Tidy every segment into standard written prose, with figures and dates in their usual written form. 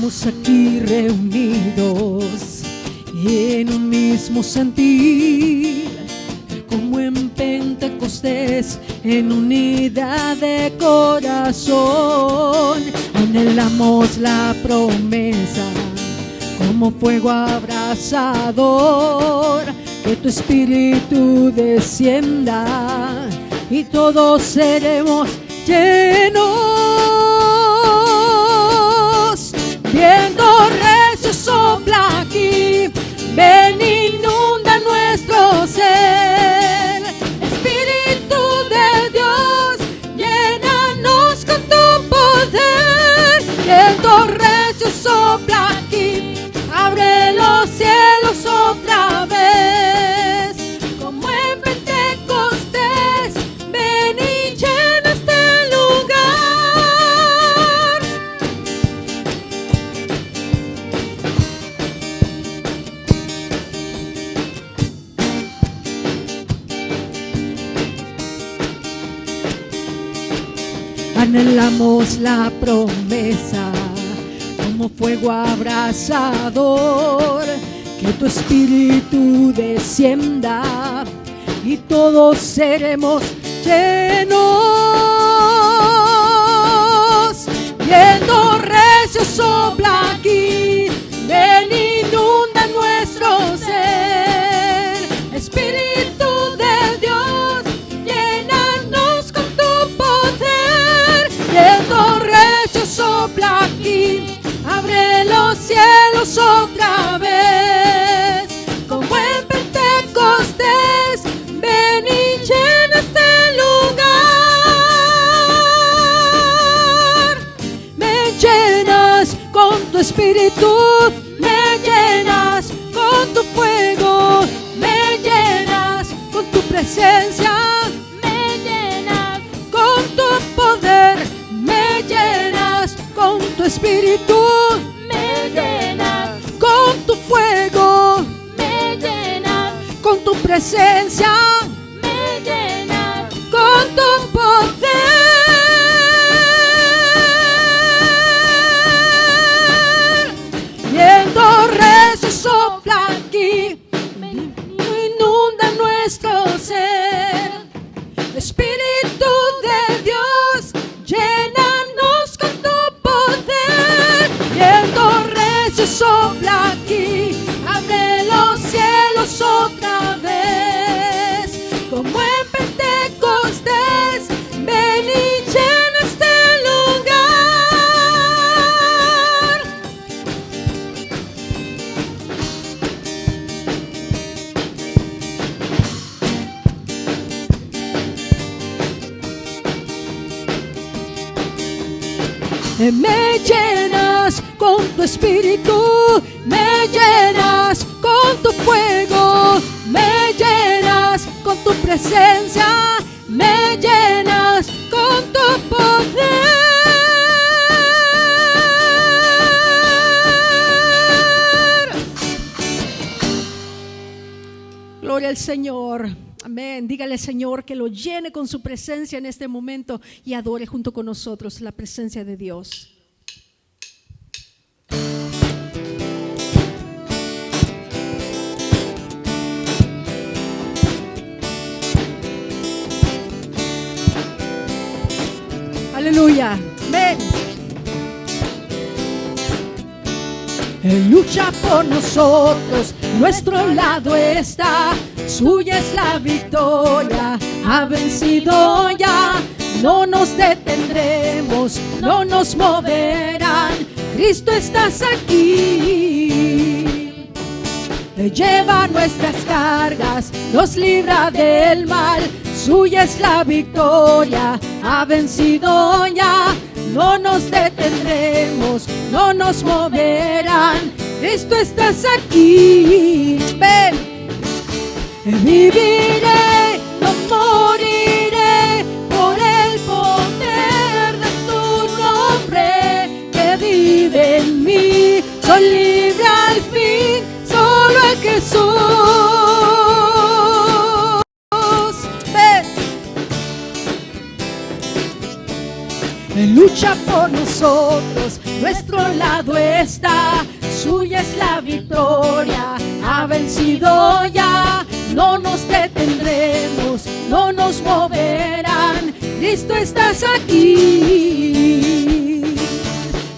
Estamos aquí reunidos en un mismo sentir, como en Pentecostés, en unidad de corazón. Anhelamos la promesa como fuego abrasador, que tu espíritu descienda y todos seremos llenos. Viento recio sopla aquí, ven, inunda nuestro ser. Espíritu de Dios, llénanos con tu poder. Viento recio sopla aquí, abre los cielos otra vez, como en Pentecostés, ven y llena este lugar. Anhelamos la promesa como fuego abrasador, que tu espíritu descienda y todos seremos llenos. Viento recio sopla aquí, ven, inunda nuestro ser. Espíritu de Dios, llénanos con tu poder. Viento recio sopla aquí, abre los cielos otra vez, como en Pentecostés, ven y llena este lugar. Me llenas con tu espíritu, me llenas con tu fuego, me llenas con tu presencia, me llenas con tu poder, me llenas con tu espíritu, me llenas con tu fuego, me llenas con tu presencia, me llenas con tu poder. Viento recio sopla aquí, inunda nuestro ser. Espíritu de Dios, llénanos con tu poder. Viento recio sopla aquí, abre los cielos otra vez, como en Pentecostés, ven y llena este lugar. Me llenas con tu espíritu, me llenas con tu fuego, me llenas con tu presencia, me llenas con tu poder. Gloria al Señor. Amén. Dígale, Señor, que lo llene con su presencia en este momento y adore junto con nosotros la presencia de Dios. Aleluya. Amén. Él lucha por nosotros, nuestro lado está, suya es la victoria, ha vencido ya. No nos detendremos, no nos moverán, Cristo estás aquí. Él lleva nuestras cargas, nos libra del mal, suya es la victoria, ha vencido ya. No nos detendremos, no nos moverán, Cristo estás aquí. Ven, viviré, no moriré, por el poder de tu nombre que vive en mí. Soy libre al fin, solo en Jesús. Ven, Él lucha por nosotros, nuestro lado está, suya es la victoria, ha vencido ya. No nos detendremos, no nos moverán, Cristo estás aquí.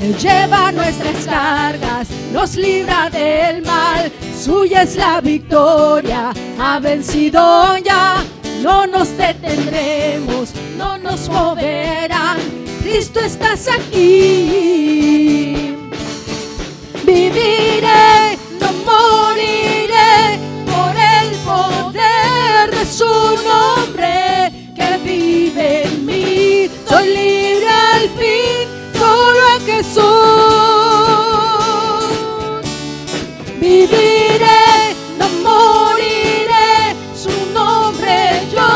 Él lleva nuestras cargas, nos libra del mal, suya es la victoria, ha vencido ya. No nos detendremos, no nos moverán, Cristo estás aquí. Viviré, no moriré, por el poder de su nombre que vive en mí. Soy libre al fin, solo en Jesús. Viviré, no moriré, su nombre yo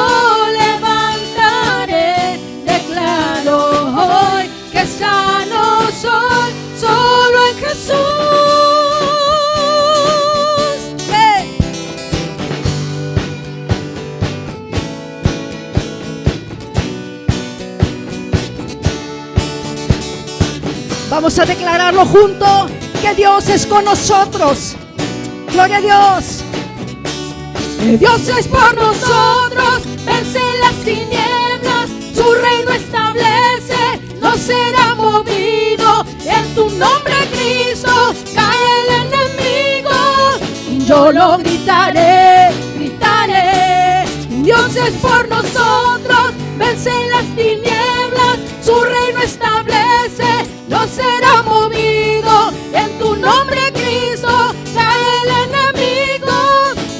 levantaré. Declaro hoy que sano soy, solo en Jesús. Vamos a declararlo juntos, que Dios es con nosotros. Gloria a Dios. Que Dios es por nosotros, vence las tinieblas, su reino establece, no será movido. En tu nombre, Cristo, cae el enemigo. Yo lo gritaré, gritaré. Dios es por nosotros, vence las tinieblas, su reino establece, no será movido. En tu nombre, Cristo, cae el enemigo.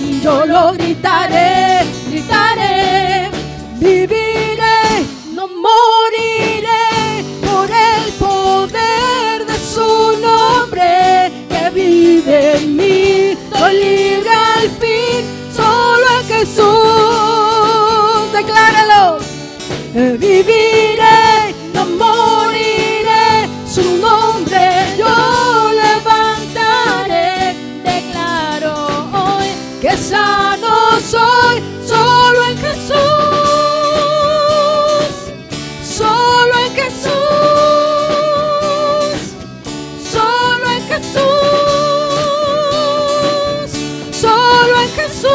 Y yo lo gritaré, gritaré. Viviré, no moriré, por el poder de su nombre que vive en mí. Soy libre al fin, solo en Jesús. Decláralo. Viviré, no moriré, su nombre yo levantaré. Declaro hoy que sano soy, solo en Jesús, solo en Jesús, solo en Jesús, solo en Jesús.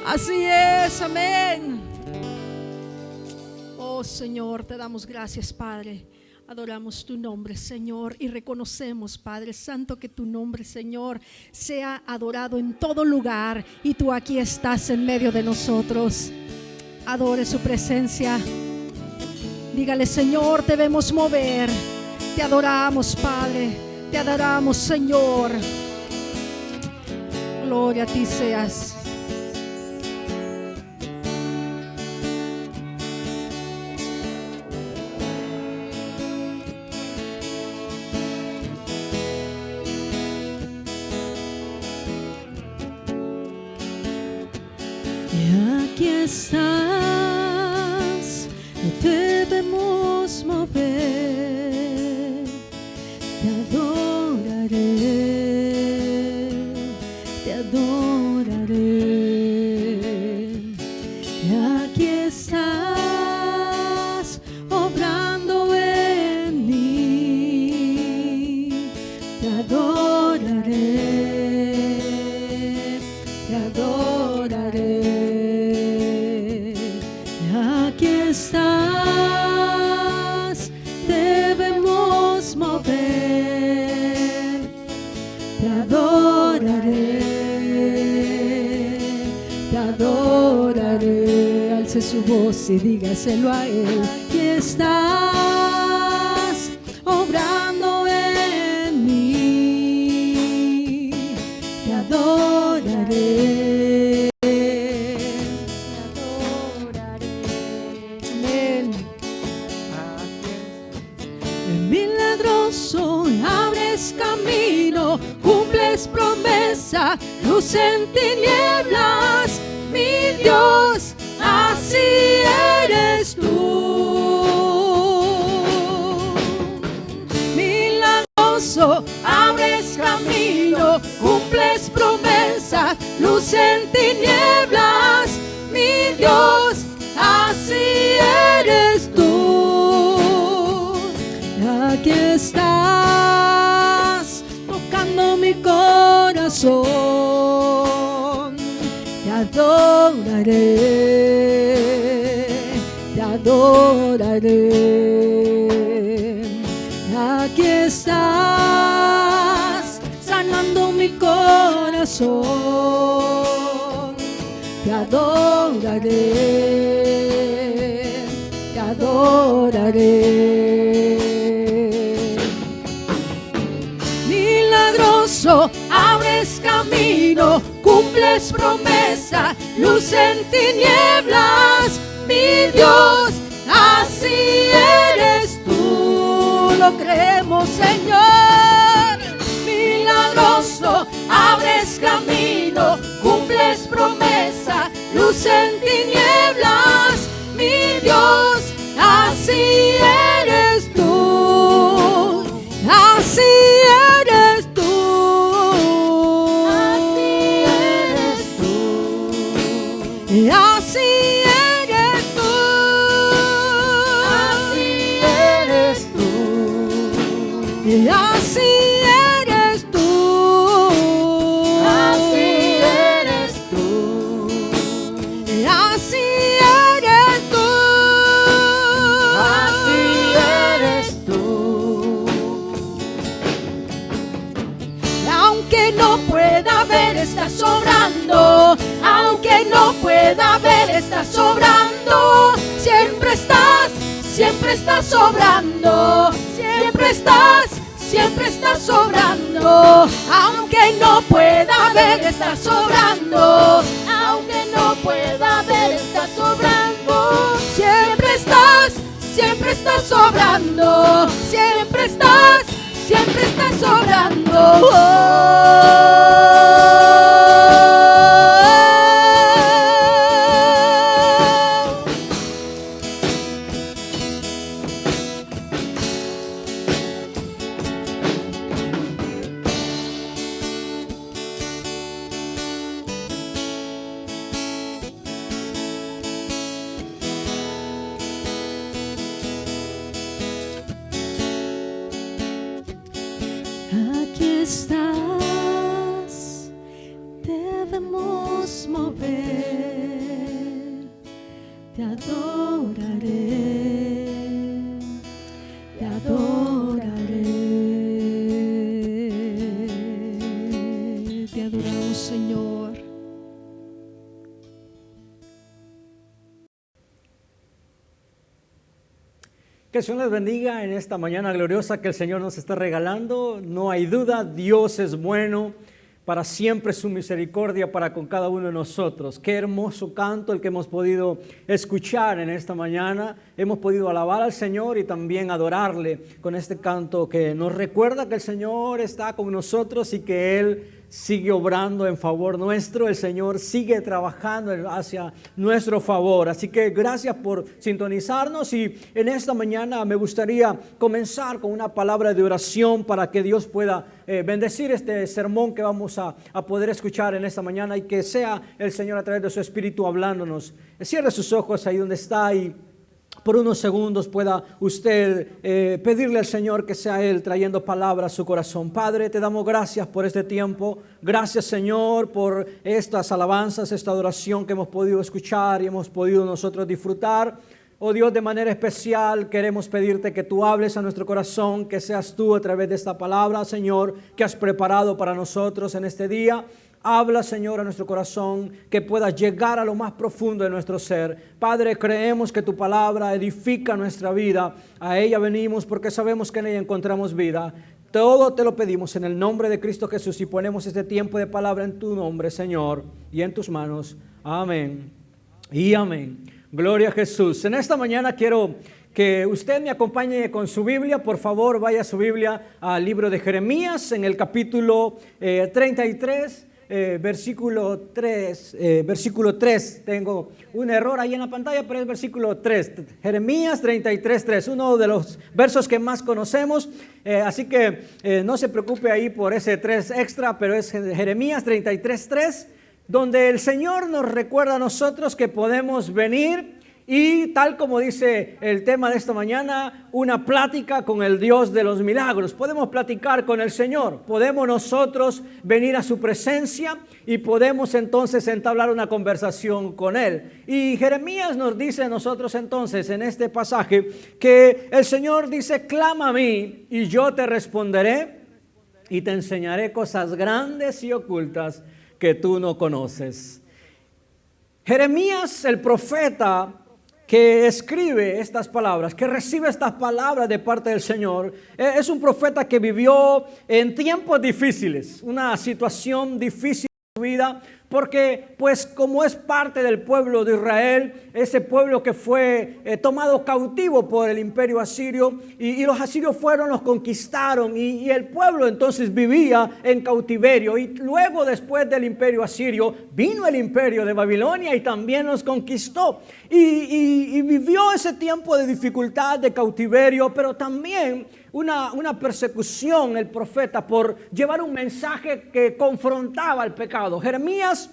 Así es, amén. Oh Señor, te damos gracias, Padre. Adoramos tu nombre, Señor, y reconocemos, Padre Santo, que tu nombre, Señor, sea adorado en todo lugar, y tú aquí estás en medio de nosotros. Adore su presencia. Dígale: Señor, te vemos mover. Te adoramos, Padre. Te adoramos, Señor. Gloria a ti seas. Aquí estás, no debemos mover, te adoraré, te adoraré. Aquí estás, obrando en mí, te adoraré, te adoraré. Aquí estás, debemos mover, te adoraré, te adoraré. Alce su voz y dígaselo a Él. Aquí estás, obrando en mí, te adoraré. Abres camino, cumples promesa, luz en tinieblas, mi Dios, así eres tú. Milagroso, abres camino, cumples promesa, luz en tinieblas, mi Dios, te adoraré. Aquí estás, sanando mi corazón. Te adoraré, te adoraré. Milagroso, abres camino, cumples promesa, luz en tinieblas, mi Dios, así eres tú, lo creemos, Señor. Milagroso, abres camino, cumples promesa, luz en tinieblas, mi Dios, así eres tú, así eres tú, así eres tú, así eres tú, así eres tú, así eres tú, así eres tú, así eres tú, así eres tú. Aunque no pueda ver, estás sobrando. Aunque no pueda ver, estás sobrando. Siempre estás sobrando. Siempre estás sobrando. Aunque no pueda ver, estás sobrando. Aunque no pueda ver, estás sobrando. Siempre estás sobrando. Siempre estás sobrando. Aquí estás, debemos mover, te adoraré, te adoraré, te adoramos, Señor. Que el Señor les bendiga en esta mañana gloriosa que el Señor nos está regalando. No hay duda, Dios es bueno, para siempre su misericordia para con cada uno de nosotros. Qué hermoso canto el que hemos podido escuchar en esta mañana. Hemos podido alabar al Señor y también adorarle con este canto que nos recuerda que el Señor está con nosotros y que Él sigue obrando en favor nuestro. El Señor sigue trabajando hacia nuestro favor. Así que gracias por sintonizarnos, y en esta mañana me gustaría comenzar con una palabra de oración para que Dios pueda bendecir este sermón que vamos a poder escuchar en esta mañana, y que sea el Señor a través de su Espíritu hablándonos. Cierre sus ojos ahí donde está y por unos segundos pueda usted pedirle al Señor que sea Él trayendo palabra a su corazón. Padre, te damos gracias por este tiempo. Gracias, Señor, por estas alabanzas, esta adoración que hemos podido escuchar y hemos podido nosotros disfrutar. Oh Dios, de manera especial queremos pedirte que tú hables a nuestro corazón, que seas tú a través de esta palabra, Señor, que has preparado para nosotros en este día. Habla, Señor, a nuestro corazón, que pueda llegar a lo más profundo de nuestro ser. Padre, creemos que tu palabra edifica nuestra vida. A ella venimos porque sabemos que en ella encontramos vida. Todo te lo pedimos en el nombre de Cristo Jesús, y ponemos este tiempo de palabra en tu nombre, Señor, y en tus manos. Amén y amén. Gloria a Jesús. En esta mañana quiero que usted me acompañe con su Biblia. Por favor, vaya a su Biblia al libro de Jeremías, en el capítulo 33. Versículo 3, tengo un error ahí en la pantalla, pero es versículo 3, Jeremías 33:3, uno de los versos que más conocemos, así que no se preocupe ahí por ese 3 extra, pero es Jeremías 33:3, donde el Señor nos recuerda a nosotros que podemos venir y tal como dice el tema de esta mañana, una plática con el Dios de los milagros. Podemos platicar con el Señor, podemos nosotros venir a su presencia y podemos entonces entablar una conversación con Él. Y Jeremías nos dice a nosotros entonces en este pasaje que el Señor dice: clama a mí y yo te responderé y te enseñaré cosas grandes y ocultas que tú no conoces. Jeremías, el profeta que escribe estas palabras, que recibe estas palabras de parte del Señor, es un profeta que vivió en tiempos difíciles, una situación difícil en su vida, porque pues como es parte del pueblo de Israel, ese pueblo que fue tomado cautivo por el imperio asirio, y los asirios fueron, los conquistaron, y el pueblo entonces vivía en cautiverio, y luego después del imperio asirio vino el imperio de Babilonia y también los conquistó, y vivió ese tiempo de dificultad, de cautiverio, pero también una persecución el profeta por llevar un mensaje que confrontaba el pecado. Jeremías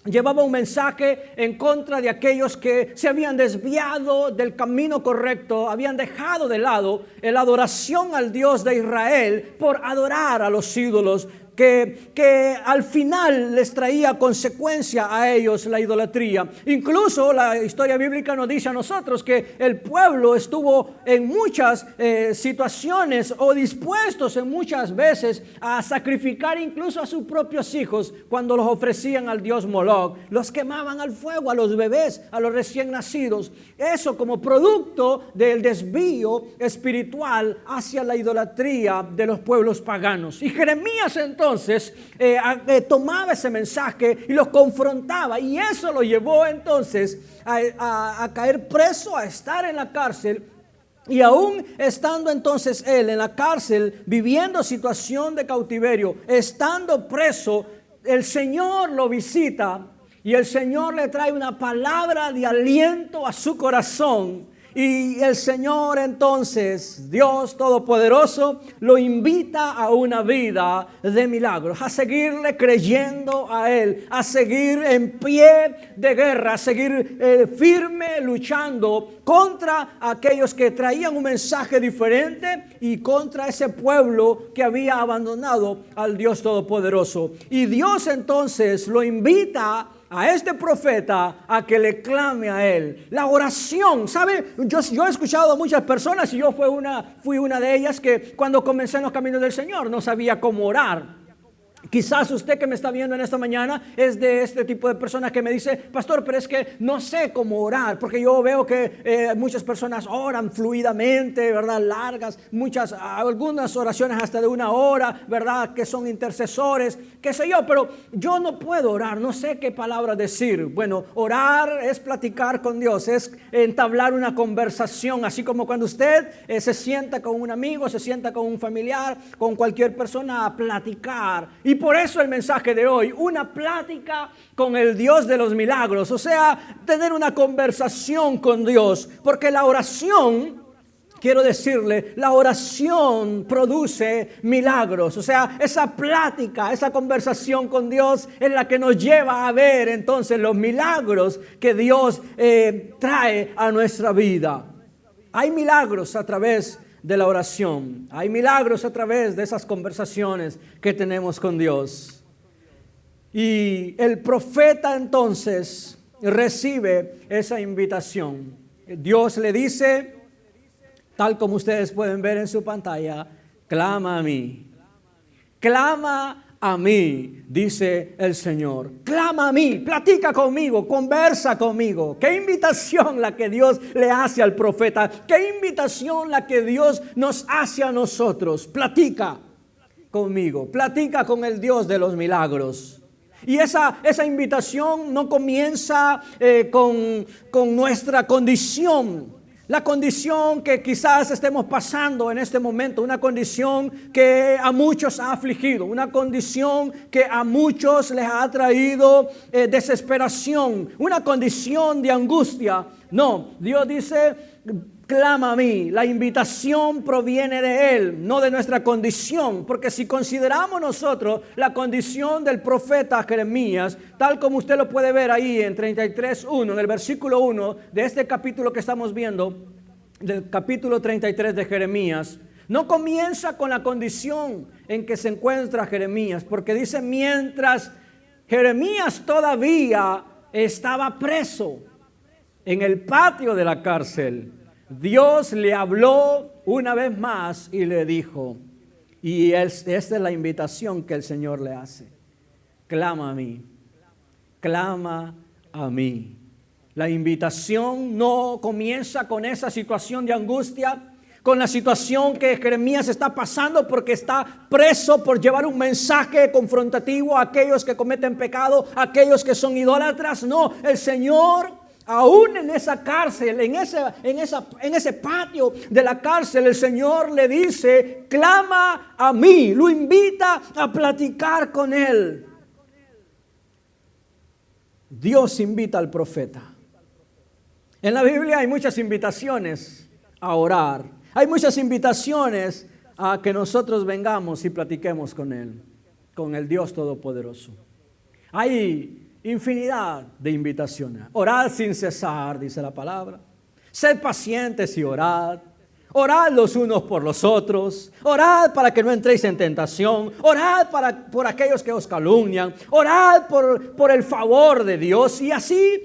llevaba un mensaje en contra de aquellos que se habían desviado del camino correcto, habían dejado de lado la adoración al Dios de Israel por adorar a los ídolos, que al final les traía consecuencia a ellos la idolatría. Incluso la historia bíblica nos dice a nosotros que el pueblo estuvo en muchas situaciones o dispuestos en muchas veces a sacrificar incluso a sus propios hijos cuando los ofrecían al dios Moloch. Los quemaban al fuego, a los bebés, a los recién nacidos. Eso como producto del desvío espiritual hacia la idolatría de los pueblos paganos. Y Jeremías entonces tomaba ese mensaje y los confrontaba, y eso lo llevó entonces a caer preso, a estar en la cárcel. Y aún estando entonces él en la cárcel, viviendo situación de cautiverio, estando preso, el Señor lo visita y el Señor le trae una palabra de aliento a su corazón. Y el Señor entonces, Dios Todopoderoso, lo invita a una vida de milagros, a seguirle creyendo a Él, a seguir en pie de guerra, a seguir firme luchando contra aquellos que traían un mensaje diferente y contra ese pueblo que había abandonado al Dios Todopoderoso. Y Dios entonces lo invita a este profeta a que le clame a él. La oración, ¿sabe? Yo he escuchado a muchas personas, y yo fui una de ellas, que cuando comencé en los caminos del Señor no sabía cómo orar. Quizás usted que me está viendo en esta mañana es de este tipo de personas que me dice: pastor, pero es que no sé cómo orar, porque yo veo que muchas personas oran fluidamente, ¿verdad? Largas, algunas oraciones hasta de 1 hora, ¿verdad? Que son intercesores, qué sé yo, pero yo no puedo orar, no sé qué palabra decir. Bueno, orar es platicar con Dios, es entablar una conversación, así como cuando usted se sienta con un amigo, se sienta con un familiar, con cualquier persona a platicar. Y por eso el mensaje de hoy, una plática con el Dios de los milagros, o sea, tener una conversación con Dios, porque la oración, quiero decirle, la oración produce milagros, o sea, esa plática, esa conversación con Dios es la que nos lleva a ver entonces los milagros que Dios trae a nuestra vida. Hay milagros a través de la oración. Hay milagros a través de esas conversaciones que tenemos con Dios. Y el profeta entonces recibe esa invitación. Dios le dice, tal como ustedes pueden ver en su pantalla: clama a mí. Clama a mí, dice el Señor. Clama a mí, platica conmigo, conversa conmigo. Qué invitación la que Dios le hace al profeta. Qué invitación la que Dios nos hace a nosotros. Platica conmigo, platica con el Dios de los milagros. Y esa invitación no comienza con nuestra condición. La condición que quizás estemos pasando en este momento, una condición que a muchos ha afligido, una condición que a muchos les ha traído desesperación, una condición de angustia. No, Dios dice: clama a mí. La invitación proviene de Él, no de nuestra condición. Porque si consideramos nosotros la condición del profeta Jeremías, tal como usted lo puede ver ahí en 33:1, en el versículo 1 de este capítulo que estamos viendo, del capítulo 33 de Jeremías, no comienza con la condición en que se encuentra Jeremías, porque dice mientras Jeremías todavía estaba preso en el patio de la cárcel, Dios le habló una vez más y le dijo, y esta es la invitación que el Señor le hace: clama a mí, clama a mí. La invitación no comienza con esa situación de angustia, con la situación que Jeremías está pasando porque está preso por llevar un mensaje confrontativo a aquellos que cometen pecado, a aquellos que son idólatras. No, el Señor, aún en esa cárcel, en ese patio de la cárcel, el Señor le dice, clama a mí, lo invita a platicar con Él. Dios invita al profeta. En la Biblia hay muchas invitaciones a orar. Hay muchas invitaciones a que nosotros vengamos y platiquemos con Él, con el Dios Todopoderoso. Hay infinidad de invitaciones. Orad sin cesar, dice la palabra. Sed pacientes y orad. Orad los unos por los otros. Orad para que no entréis en tentación. Orad por aquellos que os calumnian. Orad por el favor de Dios. Y así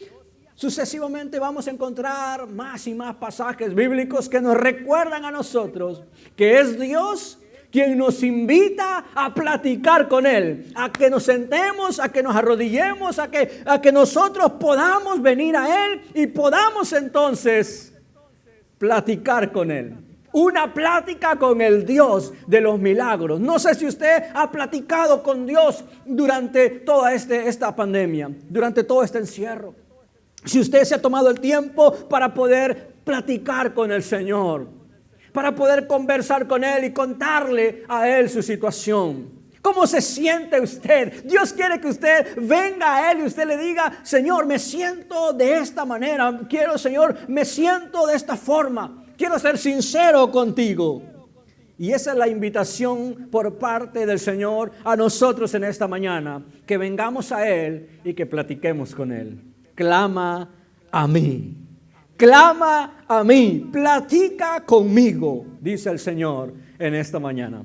sucesivamente vamos a encontrar más y más pasajes bíblicos que nos recuerdan a nosotros que es Dios quien nos invita a platicar con Él, a que nos sentemos, a que nos arrodillemos, a que nosotros podamos venir a Él y podamos entonces platicar con Él. Una plática con el Dios de los milagros. No sé si usted ha platicado con Dios durante toda esta pandemia, durante todo este encierro. Si usted se ha tomado el tiempo para poder platicar con el Señor, para poder conversar con Él y contarle a Él su situación. ¿Cómo se siente usted? Dios quiere que usted venga a Él y usted le diga, Señor, me siento de esta manera. Señor, me siento de esta forma. Quiero ser sincero contigo. Y esa es la invitación por parte del Señor a nosotros en esta mañana. Que vengamos a Él y que platiquemos con Él. Clama a mí. Clama a mí. Platica conmigo, dice el Señor en esta mañana.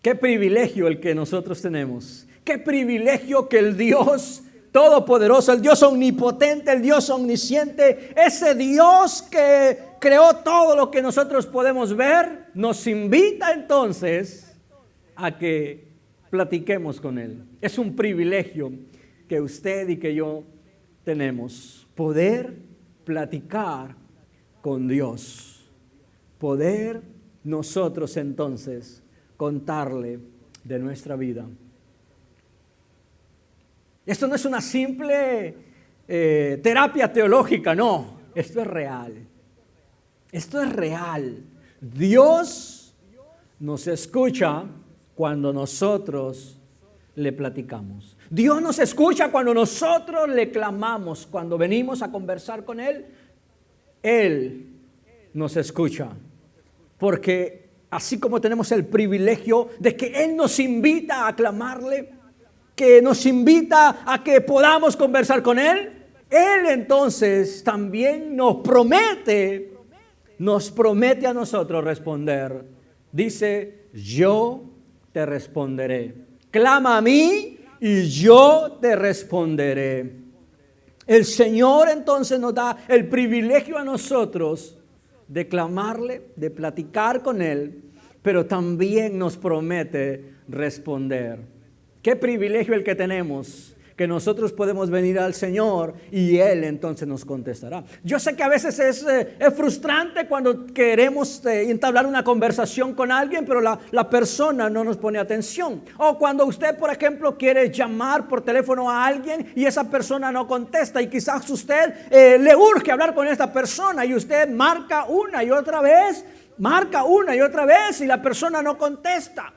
Qué privilegio el que nosotros tenemos. Qué privilegio que el Dios Todopoderoso, el Dios omnipotente, el Dios omnisciente, ese Dios que creó todo lo que nosotros podemos ver, nos invita entonces a que platiquemos con Él. Es un privilegio que usted y que yo tenemos, poder platicar con Dios, poder nosotros entonces contarle de nuestra vida. Esto no es una simple terapia teológica, no, esto es real. Esto es real. Dios nos escucha cuando nosotros le platicamos. Dios nos escucha cuando nosotros le clamamos, cuando venimos a conversar con Él. Él nos escucha, porque así como tenemos el privilegio de que Él nos invita a clamarle, que nos invita a que podamos conversar con Él, Él entonces también nos promete a nosotros responder. Dice, yo te responderé. Clama a mí y yo te responderé. El Señor entonces nos da el privilegio a nosotros de clamarle, de platicar con Él, pero también nos promete responder. Qué privilegio el que tenemos, que nosotros podemos venir al Señor y Él entonces nos contestará. Yo sé que a veces es frustrante cuando queremos entablar una conversación con alguien, pero la persona no nos pone atención. O cuando usted, por ejemplo, quiere llamar por teléfono a alguien y esa persona no contesta, y quizás usted le urge hablar con esta persona y usted marca una y otra vez y la persona no contesta.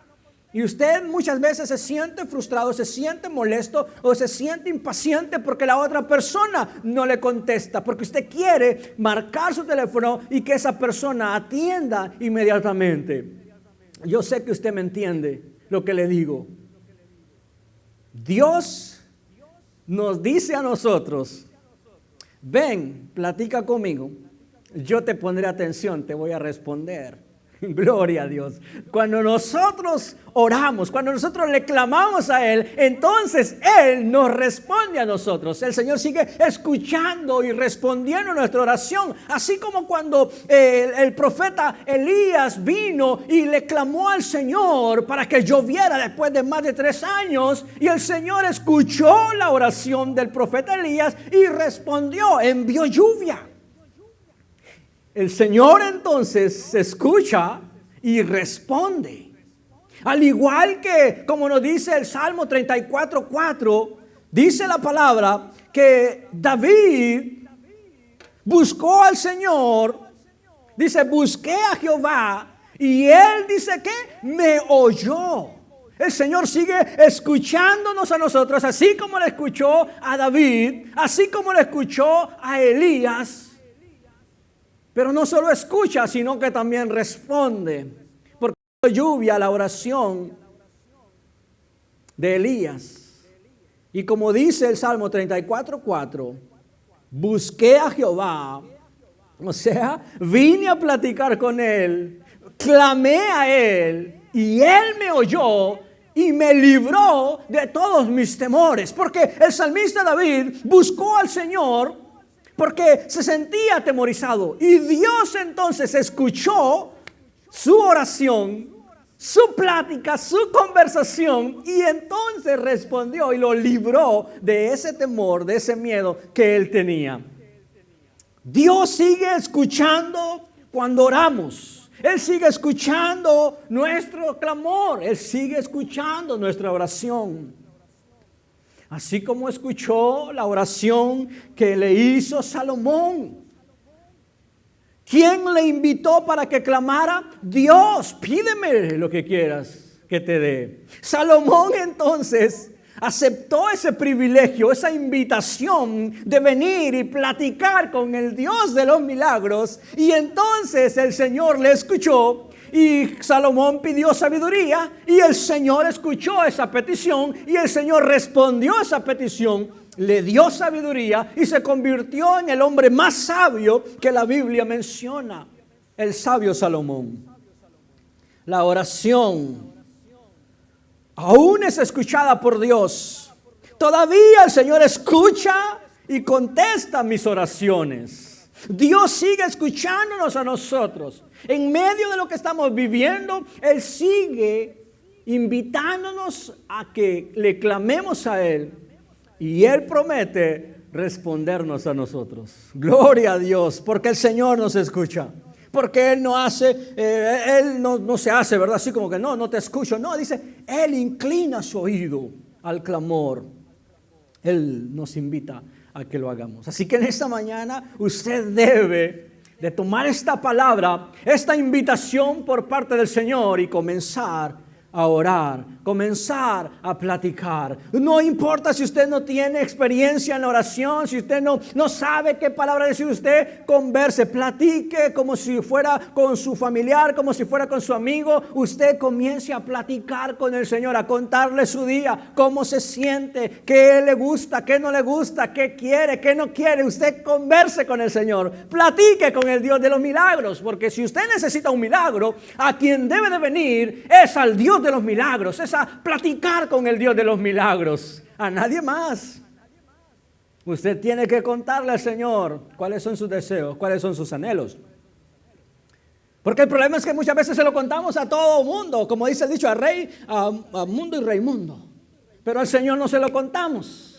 Y usted muchas veces se siente frustrado, se siente molesto o se siente impaciente porque la otra persona no le contesta, porque usted quiere marcar su teléfono y que esa persona atienda inmediatamente. Yo sé que usted me entiende lo que le digo. Dios nos dice a nosotros: ven, platica conmigo, yo te pondré atención, te voy a responder. Gloria a Dios. Cuando nosotros oramos, cuando nosotros le clamamos a Él, entonces Él nos responde a nosotros. El Señor sigue escuchando y respondiendo nuestra oración. Así como cuando el profeta Elías vino y le clamó al Señor para que lloviera después de más de 3 años. Y el Señor escuchó la oración del profeta Elías y respondió, envió lluvia. El Señor entonces escucha y responde. Al igual que, como nos dice el Salmo 34:4, dice la palabra que David buscó al Señor, dice, busqué a Jehová y Él dice que me oyó. El Señor sigue escuchándonos a nosotros, así como le escuchó a David, así como le escuchó a Elías. Pero no solo escucha, sino que también responde. Porque lluvia la oración de Elías. Y como dice el Salmo 34:4, busqué a Jehová. O sea, vine a platicar con Él, clamé a Él y Él me oyó y me libró de todos mis temores. Porque el salmista David buscó al Señor porque se sentía atemorizado. Y Dios entonces escuchó su oración, su plática, su conversación. Y entonces respondió y lo libró de ese temor, de ese miedo que él tenía. Dios sigue escuchando cuando oramos. Él sigue escuchando nuestro clamor. Él sigue escuchando nuestra oración. Así como escuchó la oración que le hizo Salomón. ¿Quién le invitó para que clamara? Dios, pídeme lo que quieras que te dé. Salomón entonces aceptó ese privilegio, esa invitación de venir y platicar con el Dios de los milagros. Y entonces el Señor le escuchó. Y Salomón pidió sabiduría y el Señor escuchó esa petición y el Señor respondió a esa petición, le dio sabiduría y se convirtió en el hombre más sabio que la Biblia menciona, el sabio Salomón. La oración aún es escuchada por Dios. Todavía el Señor escucha y contesta mis oraciones. Dios sigue escuchándonos a nosotros. En medio de lo que estamos viviendo, Él sigue invitándonos a que le clamemos a Él. Y Él promete respondernos a nosotros. Gloria a Dios, porque el Señor nos escucha. Porque Él no hace, Él no se hace, ¿verdad? Así como que no te escucho. No, dice, Él inclina su oído al clamor. Él nos invita a que lo hagamos. Así que en esta mañana usted debe de tomar esta palabra, esta invitación por parte del Señor y comenzar a orar, comenzar a platicar. No importa si usted no tiene experiencia en la oración, si usted no sabe qué palabra decir, usted converse, platique como si fuera con su familiar, como si fuera con su amigo. Usted comience a platicar con el Señor, a contarle su día, cómo se siente, qué le gusta, qué no le gusta, qué quiere, qué no quiere. Usted converse con el Señor, platique con el Dios de los milagros, porque si usted necesita un milagro, a quien debe de venir es al Dios de los milagros, es a platicar con el Dios de los milagros, a nadie más. Usted tiene que contarle al Señor cuáles son sus deseos, cuáles son sus anhelos. Porque el problema es que muchas veces se lo contamos a todo mundo, como dice el dicho, a mundo y rey mundo. Pero al Señor no se lo contamos.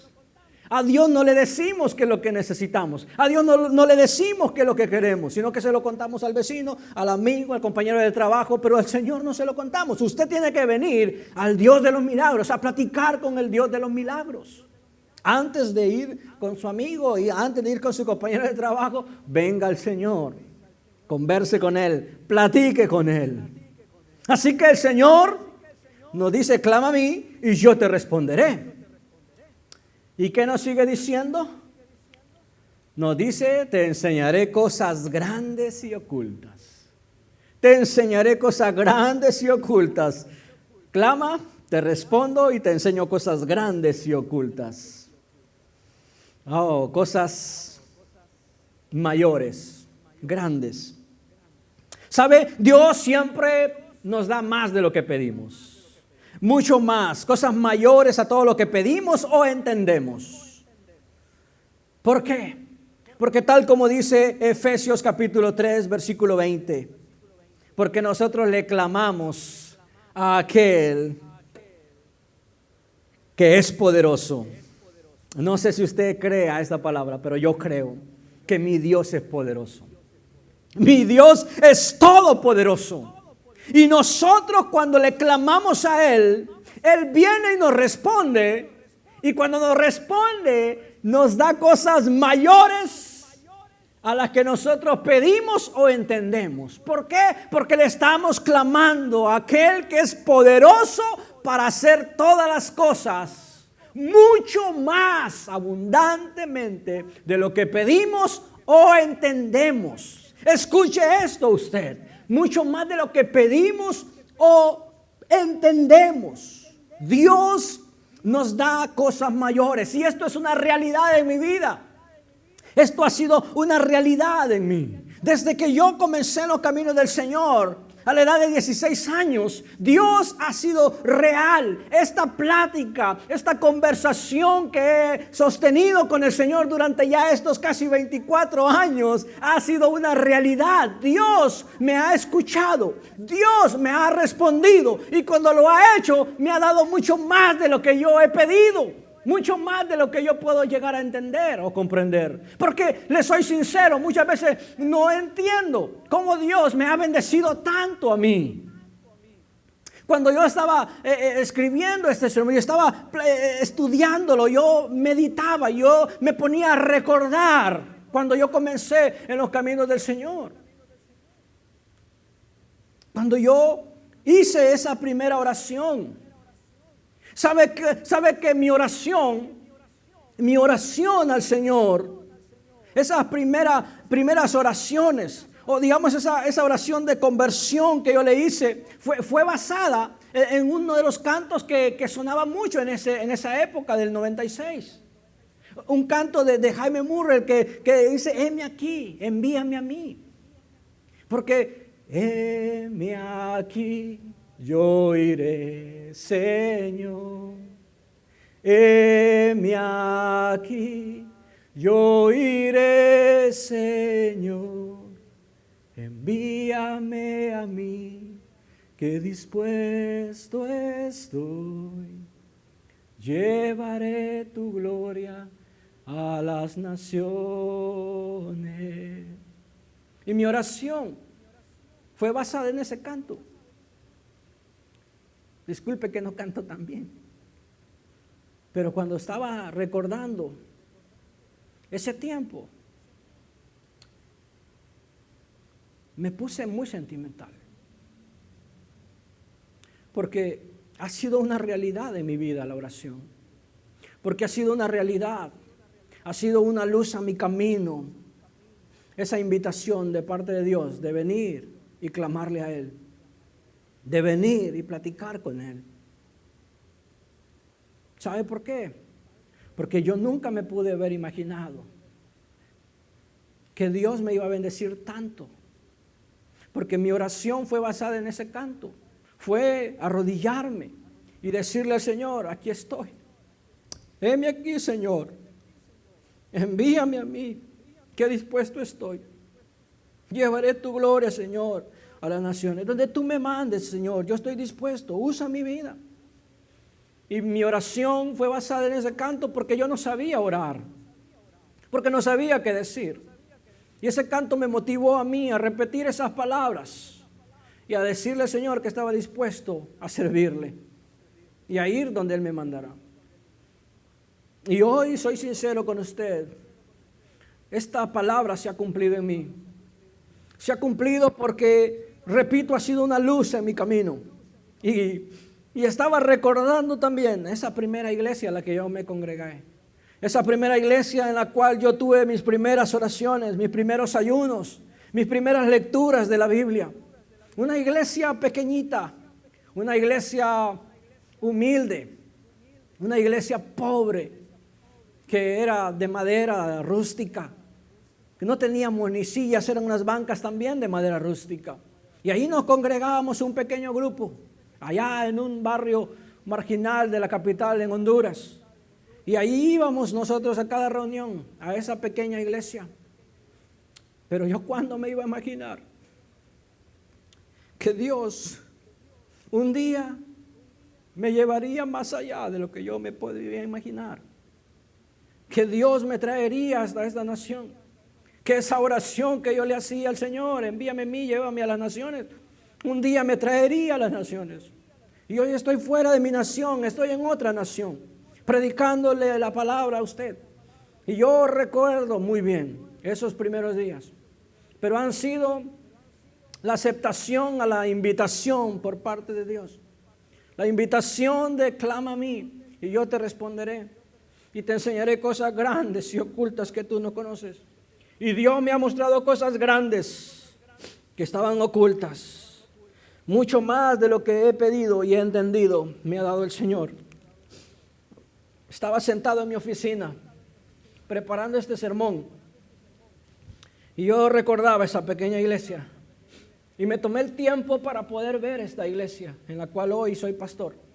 A Dios no le decimos qué es lo que necesitamos. A Dios no le decimos qué es lo que queremos, sino que se lo contamos al vecino, al amigo, al compañero de trabajo, pero al Señor no se lo contamos. Usted tiene que venir al Dios de los milagros, a platicar con el Dios de los milagros. Antes de ir con su amigo y antes de ir con su compañero de trabajo, venga al Señor, converse con Él, platique con Él. Así que el Señor nos dice, clama a mí y yo te responderé. ¿Y qué nos sigue diciendo? Nos dice, te enseñaré cosas grandes y ocultas. Te enseñaré cosas grandes y ocultas. Clama, te respondo y te enseño cosas grandes y ocultas. Oh, cosas mayores, grandes. ¿Sabe? Dios siempre nos da más de lo que pedimos. Mucho más, cosas mayores a todo lo que pedimos o entendemos. ¿Por qué? Porque tal como dice Efesios capítulo 3, versículo 20, porque nosotros le clamamos a aquel que es poderoso. No sé si usted crea esta palabra, pero yo creo que mi Dios es poderoso. Mi Dios es todopoderoso. Y nosotros cuando le clamamos a Él, Él viene y nos responde. Y cuando nos responde, nos da cosas mayores a las que nosotros pedimos o entendemos. ¿Por qué? Porque le estamos clamando a aquel que es poderoso para hacer todas las cosas mucho más abundantemente de lo que pedimos o entendemos. Escuche esto usted, mucho más de lo que pedimos o entendemos. Dios nos da cosas mayores y esto es una realidad en mi vida. Esto ha sido una realidad en mí. Desde que yo comencé en los caminos del Señor, a la edad de 16 años, Dios ha sido real. Esta plática, esta conversación que he sostenido con el Señor durante ya estos casi 24 años, ha sido una realidad. Dios me ha escuchado, Dios me ha respondido y cuando lo ha hecho, me ha dado mucho más de lo que yo he pedido. Mucho más de lo que yo puedo llegar a entender o comprender. Porque le soy sincero, muchas veces no entiendo cómo Dios me ha bendecido tanto a mí. Cuando yo estaba escribiendo este sermón, yo estaba estudiándolo, yo meditaba, yo me ponía a recordar cuando yo comencé en los caminos del Señor. Cuando yo hice esa primera oración. ¿Sabe que mi oración al Señor, esas primeras oraciones, o digamos esa oración de conversión que yo le hice, fue basada en uno de los cantos que sonaba mucho en esa época del 96? Un canto de Jaime Murray que dice, heme aquí, envíame a mí. Porque heme aquí. Yo iré, Señor, heme aquí, yo iré, Señor, envíame a mí, que dispuesto estoy, llevaré tu gloria a las naciones. Y mi oración fue basada en ese canto. Disculpe que no canto tan bien, pero cuando estaba recordando ese tiempo, me puse muy sentimental, porque ha sido una realidad en mi vida la oración, porque ha sido una realidad, ha sido una luz a mi camino, esa invitación de parte de Dios de venir y clamarle a Él. De venir y platicar con Él. ¿Sabe por qué? Porque yo nunca me pude haber imaginado que Dios me iba a bendecir tanto. Porque mi oración fue basada en ese canto. Fue arrodillarme y decirle al Señor, aquí estoy. Heme aquí, Señor. Envíame a mí, que dispuesto estoy. Llevaré tu gloria, Señor, a las naciones, donde tú me mandes, Señor, yo estoy dispuesto, usa mi vida. Y mi oración fue basada en ese canto porque yo no sabía orar, porque no sabía qué decir. Y ese canto me motivó a mí a repetir esas palabras y a decirle al Señor que estaba dispuesto a servirle y a ir donde Él me mandará. Y hoy soy sincero con usted, esta palabra se ha cumplido en mí. Se ha cumplido porque, repito, ha sido una luz en mi camino. Y Y estaba recordando también esa primera iglesia a la que yo me congregué. Esa primera iglesia en la cual yo tuve mis primeras oraciones, mis primeros ayunos, mis primeras lecturas de la Biblia. Una iglesia pequeñita, una iglesia humilde, una iglesia pobre, que era de madera rústica, que no teníamos ni sillas, eran unas bancas también de madera rústica. Y ahí nos congregábamos un pequeño grupo, allá en un barrio marginal de la capital en Honduras. Y ahí íbamos nosotros a cada reunión, a esa pequeña iglesia. Pero yo, ¿cuándo me iba a imaginar que Dios un día me llevaría más allá de lo que yo me podría imaginar? Que Dios me traería hasta esta nación. Que esa oración que yo le hacía al Señor, envíame a mí, llévame a las naciones, un día me traería a las naciones. Y hoy estoy fuera de mi nación, estoy en otra nación, predicándole la palabra a usted. Y yo recuerdo muy bien esos primeros días. Pero han sido la aceptación a la invitación por parte de Dios. La invitación de clama a mí y yo te responderé. Y te enseñaré cosas grandes y ocultas que tú no conoces. Y Dios me ha mostrado cosas grandes que estaban ocultas. Mucho más de lo que he pedido y he entendido me ha dado el Señor. Estaba sentado en mi oficina preparando este sermón. Y yo recordaba esa pequeña iglesia. Y me tomé el tiempo para poder ver esta iglesia en la cual hoy soy pastor.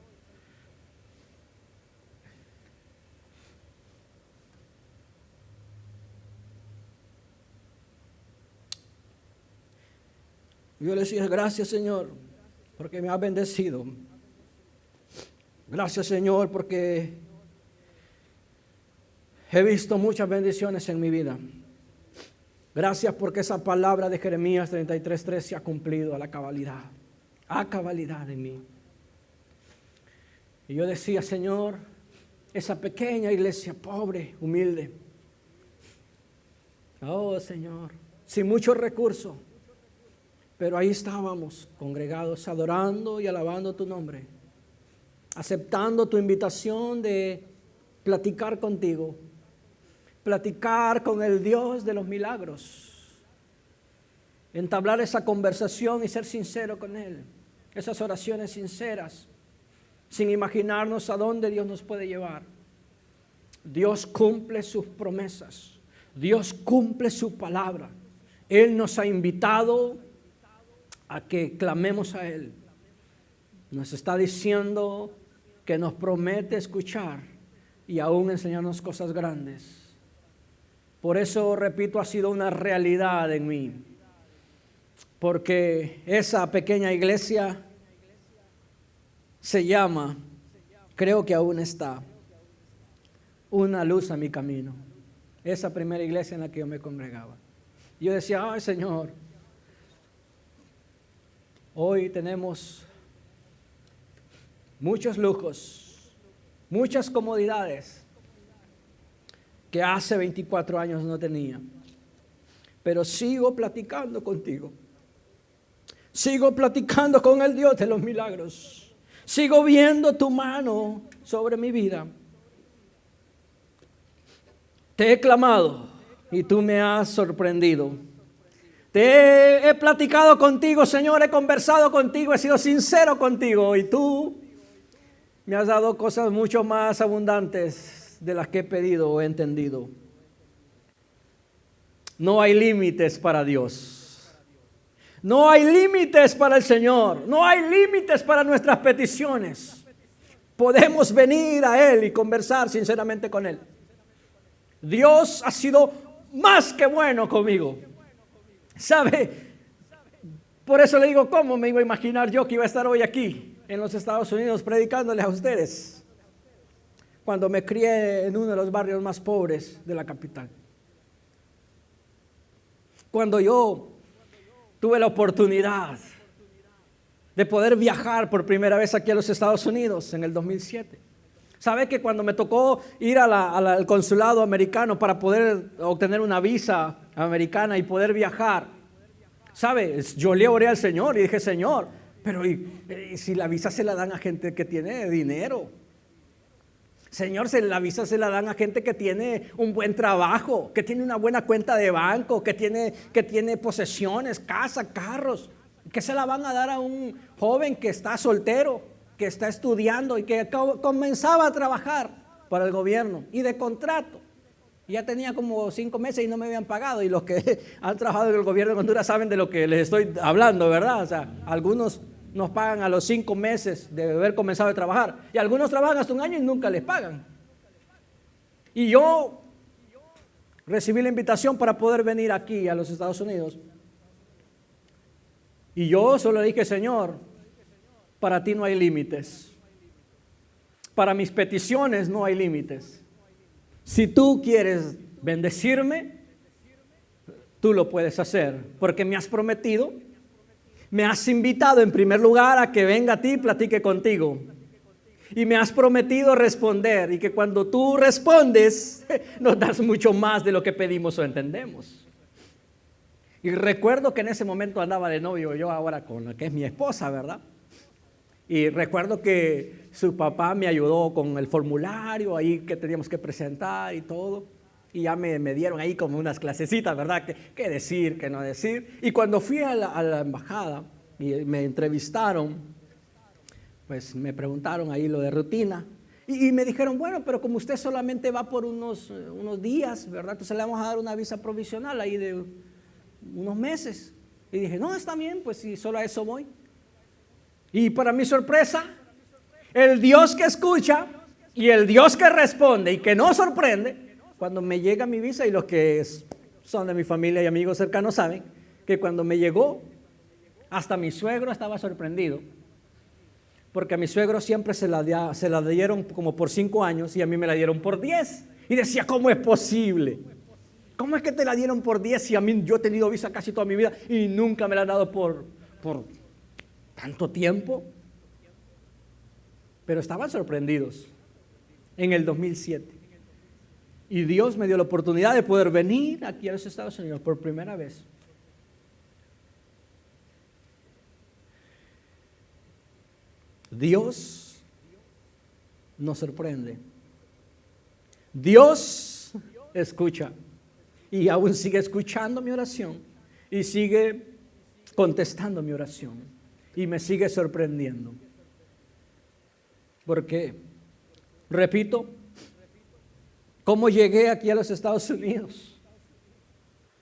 Yo le decía, gracias Señor, porque me has bendecido. Gracias Señor, porque he visto muchas bendiciones en mi vida. Gracias porque esa palabra de Jeremías 33:3 se ha cumplido a cabalidad en mí. Y yo decía, Señor, esa pequeña iglesia pobre, humilde, oh Señor, sin muchos recursos, pero ahí estábamos congregados, adorando y alabando tu nombre, aceptando tu invitación de platicar contigo, platicar con el Dios de los milagros, entablar esa conversación y ser sincero con Él, esas oraciones sinceras, sin imaginarnos a dónde Dios nos puede llevar. Dios cumple sus promesas, Dios cumple su palabra. Él nos ha invitado a que clamemos a Él. Nos está diciendo que nos promete escuchar y aún enseñarnos cosas grandes. Por eso, repito, ha sido una realidad en mí. Porque esa pequeña iglesia se llama, creo que aún está, una luz a mi camino. Esa primera iglesia en la que yo me congregaba. Yo decía, ay Señor, hoy tenemos muchos lujos, muchas comodidades que hace 24 años no tenía. Pero sigo platicando contigo. Sigo platicando con el Dios de los milagros. Sigo viendo tu mano sobre mi vida. Te he clamado y tú me has sorprendido. Te he platicado contigo, Señor, he conversado contigo, he sido sincero contigo y tú me has dado cosas mucho más abundantes de las que he pedido o he entendido. No hay límites para Dios. No hay límites para el Señor. No hay límites para nuestras peticiones. Podemos venir a Él y conversar sinceramente con Él. Dios ha sido más que bueno conmigo. ¿Sabe? Por eso le digo, ¿cómo me iba a imaginar yo que iba a estar hoy aquí en los Estados Unidos predicándoles a ustedes? Cuando me crié en uno de los barrios más pobres de la capital. Cuando yo tuve la oportunidad de poder viajar por primera vez aquí a los Estados Unidos en el 2007. ¿Sabe que cuando me tocó ir al consulado americano para poder obtener una visa americana y poder viajar? ¿Sabe? Yo le oré al Señor y dije, Señor, Pero y si la visa se la dan a gente que tiene dinero. Señor, la visa se la dan a gente que tiene un buen trabajo, que tiene una buena cuenta de banco, que tiene posesiones, casa, carros. ¿Qué se la van a dar a un joven que está soltero, que está estudiando y que comenzaba a trabajar para el gobierno y de contrato? Ya tenía como 5 meses y no me habían pagado. Y los que han trabajado en el gobierno de Honduras saben de lo que les estoy hablando, ¿verdad? O sea, algunos nos pagan a los 5 meses de haber comenzado a trabajar. Y algunos trabajan hasta 1 año y nunca les pagan. Y yo recibí la invitación para poder venir aquí a los Estados Unidos. Y yo solo dije, Señor, para ti no hay límites. Para mis peticiones no hay límites. Si tú quieres bendecirme, tú lo puedes hacer, porque me has prometido, me has invitado en primer lugar a que venga a ti y platique contigo. Y me has prometido responder, y que cuando tú respondes, nos das mucho más de lo que pedimos o entendemos. Y recuerdo que en ese momento andaba de novio yo ahora con la que es mi esposa, ¿verdad? Y recuerdo que su papá me ayudó con el formulario ahí que teníamos que presentar y todo. Y ya me dieron ahí como unas clasecitas, ¿verdad? ¿Qué decir, qué no decir? Y cuando fui a la embajada y me entrevistaron, pues me preguntaron ahí lo de rutina. Y me dijeron, bueno, pero como usted solamente va por unos días, ¿verdad? Entonces le vamos a dar una visa provisional ahí de unos meses. Y dije, no, está bien, pues si solo a eso voy. Y para mi sorpresa, el Dios que escucha y el Dios que responde y que no sorprende, cuando me llega mi visa, y los que son de mi familia y amigos cercanos saben que cuando me llegó, hasta mi suegro estaba sorprendido, porque a mi suegro siempre se la dieron como por 5 años y a mí me la dieron por 10. Y decía, ¿cómo es posible? ¿Cómo es que te la dieron por 10 si a mí yo he tenido visa casi toda mi vida y nunca me la han dado por tanto tiempo? Pero estaban sorprendidos en el 2007. Y Dios me dio la oportunidad de poder venir aquí a los Estados Unidos por primera vez. Dios nos sorprende. Dios escucha y aún sigue escuchando mi oración y sigue contestando mi oración y me sigue sorprendiendo. Porque, repito, ¿cómo llegué aquí a los Estados Unidos?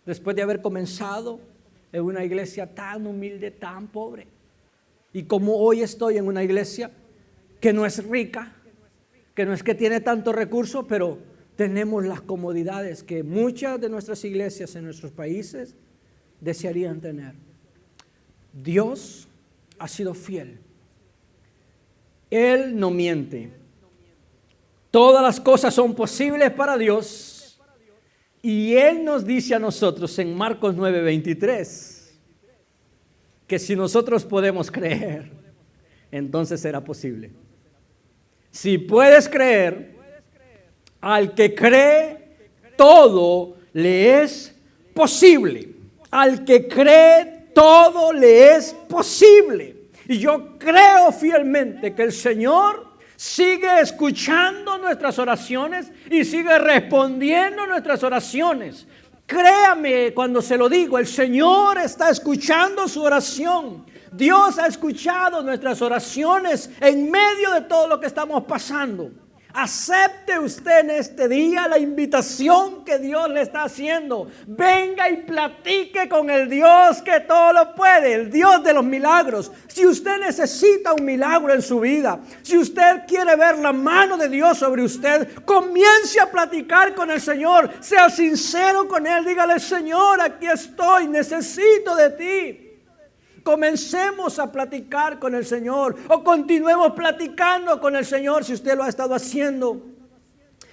Después de haber comenzado en una iglesia tan humilde, tan pobre. Y como hoy estoy en una iglesia que no es rica, que no es que tiene tanto recurso, pero tenemos las comodidades que muchas de nuestras iglesias en nuestros países desearían tener. Dios ha sido fiel. Él no miente. Todas las cosas son posibles para Dios. Y Él nos dice a nosotros en Marcos 9:23 que si nosotros podemos creer, entonces será posible. Si puedes creer, al que cree, todo le es posible. Al que cree, todo le es posible. Y yo creo fielmente que el Señor sigue escuchando nuestras oraciones y sigue respondiendo nuestras oraciones. Créame cuando se lo digo, el Señor está escuchando su oración. Dios ha escuchado nuestras oraciones en medio de todo lo que estamos pasando. Acepte usted en este día la invitación que Dios le está haciendo. Venga y platique con el Dios que todo lo puede, el Dios de los milagros. Si usted necesita un milagro en su vida, si usted quiere ver la mano de Dios sobre usted, comience a platicar con el Señor. Sea sincero con Él, dígale, Señor, aquí estoy, necesito de ti. Comencemos a platicar con el Señor o continuemos platicando con el Señor si usted lo ha estado haciendo.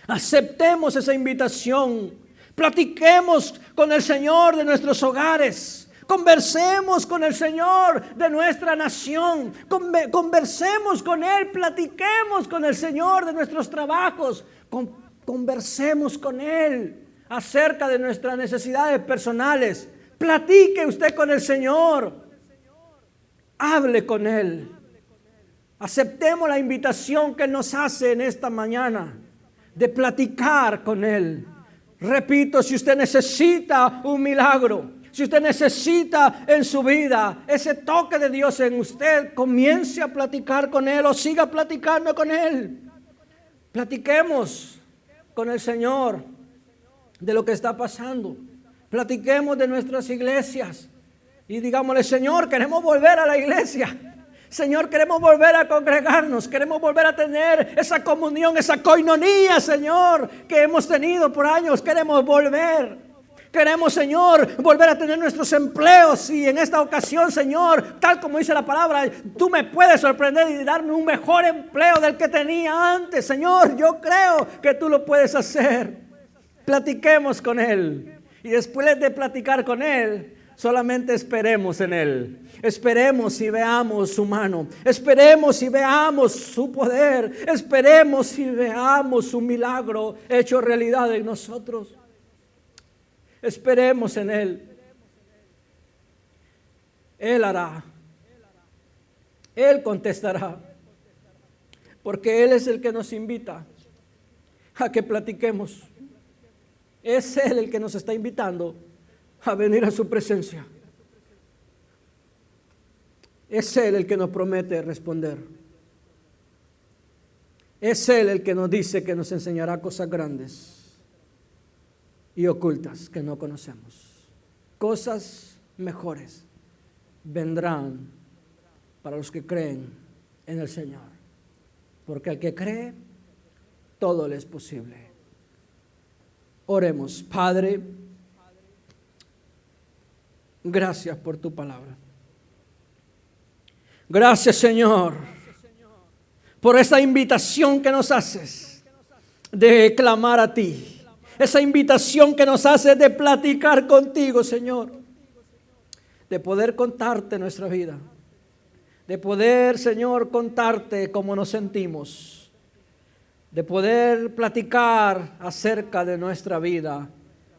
Aceptemos esa invitación. Platiquemos con el Señor de nuestros hogares. Conversemos con el Señor de nuestra nación. Conversemos con Él. Platiquemos con el Señor de nuestros trabajos. Conversemos con Él acerca de nuestras necesidades personales. Platique usted con el Señor. Hable con Él. Aceptemos la invitación que Él nos hace en esta mañana de platicar con Él. Repito, si usted necesita un milagro, si usted necesita en su vida ese toque de Dios en usted, comience a platicar con Él o siga platicando con Él. Platiquemos con el Señor de lo que está pasando. Platiquemos de nuestras iglesias y digámosle: Señor, queremos volver a la iglesia. Señor, queremos volver a congregarnos, queremos volver a tener esa comunión, esa coinonía, Señor, que hemos tenido por años. Queremos volver. Queremos, Señor, volver a tener nuestros empleos. Y en esta ocasión, Señor, tal como dice la palabra, tú me puedes sorprender y darme un mejor empleo del que tenía antes. Señor, yo creo que tú lo puedes hacer. Platiquemos con Él. Y después de platicar con Él, solamente esperemos en Él. Esperemos y veamos su mano. Esperemos y veamos su poder. Esperemos y veamos su milagro hecho realidad en nosotros. Esperemos en Él. Él hará. Él contestará. Porque Él es el que nos invita a que platiquemos. Es Él el que nos está invitando a venir a su presencia. Es Él el que nos promete responder. Es Él el que nos dice que nos enseñará cosas grandes y ocultas que no conocemos. Cosas mejores vendrán para los que creen en el Señor. Porque al que cree, todo le es posible. Oremos. Padre, gracias por tu palabra. Gracias, Señor, por esa invitación que nos haces de clamar a ti. Esa invitación que nos haces de platicar contigo, Señor. De poder contarte nuestra vida. De poder, Señor, contarte cómo nos sentimos. De poder platicar acerca de nuestra vida,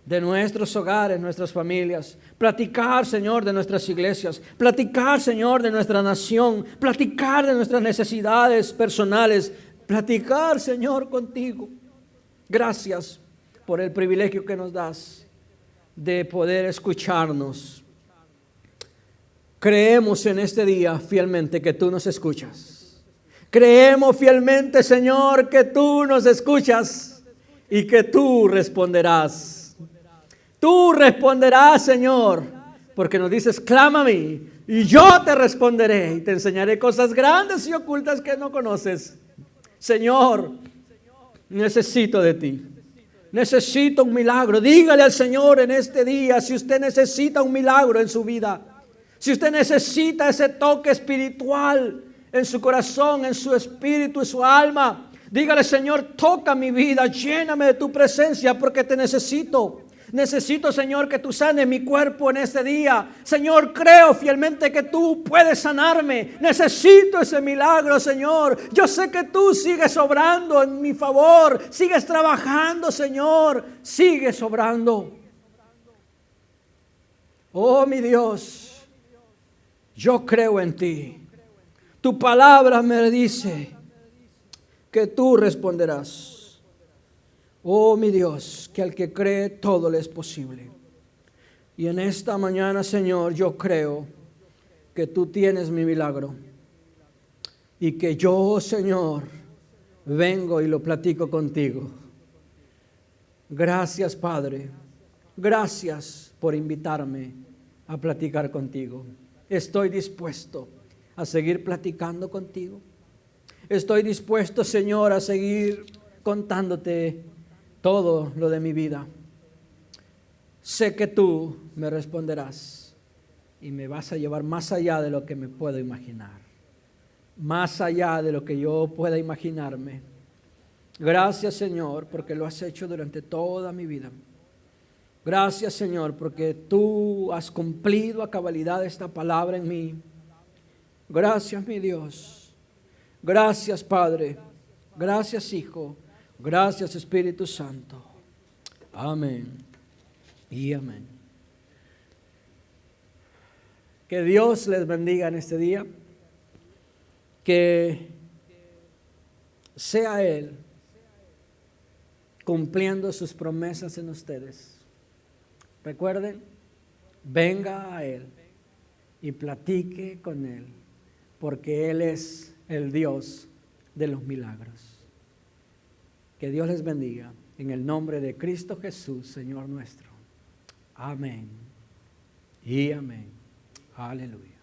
de nuestros hogares, nuestras familias. Platicar, Señor, de nuestras iglesias. Platicar, Señor, de nuestra nación. Platicar de nuestras necesidades personales. Platicar, Señor, contigo. Gracias por el privilegio que nos das de poder escucharnos. Creemos en este día fielmente que tú nos escuchas. Creemos fielmente, Señor, que tú nos escuchas y que tú responderás. Tú responderás, Señor, porque nos dices: clama a mí y yo te responderé y te enseñaré cosas grandes y ocultas que no conoces. Señor, necesito de ti. Necesito un milagro. Dígale al Señor en este día si usted necesita un milagro en su vida. Si usted necesita ese toque espiritual en su corazón, en su espíritu y su alma. Dígale: Señor, toca mi vida, lléname de tu presencia porque te necesito. Necesito, Señor, que tú sanes mi cuerpo en este día. Señor, creo fielmente que tú puedes sanarme. Necesito ese milagro, Señor. Yo sé que tú sigues obrando en mi favor. Sigues trabajando, Señor. Sigues obrando. Oh, mi Dios, yo creo en ti. Tu palabra me dice que tú responderás. Oh, mi Dios, que al que cree todo le es posible. Y en esta mañana, Señor, yo creo que tú tienes mi milagro. Y que yo, Señor, vengo y lo platico contigo. Gracias, Padre. Gracias por invitarme a platicar contigo. Estoy dispuesto a seguir platicando contigo. Estoy dispuesto, Señor, a seguir contándote todo lo de mi vida. Sé que tú me responderás y me vas a llevar más allá de lo que me puedo imaginar, más allá de lo que yo pueda imaginarme. Gracias, Señor, porque lo has hecho durante toda mi vida. Gracias, Señor, porque tú has cumplido a cabalidad esta palabra en mí. Gracias, mi Dios. Gracias, Padre. Gracias, Hijo. Gracias, Espíritu Santo. Amén y amén. Que Dios les bendiga en este día. Que sea Él cumpliendo sus promesas en ustedes. Recuerden, venga a Él y platique con Él, porque Él es el Dios de los milagros. Que Dios les bendiga en el nombre de Cristo Jesús, Señor nuestro. Amén y amén. Aleluya.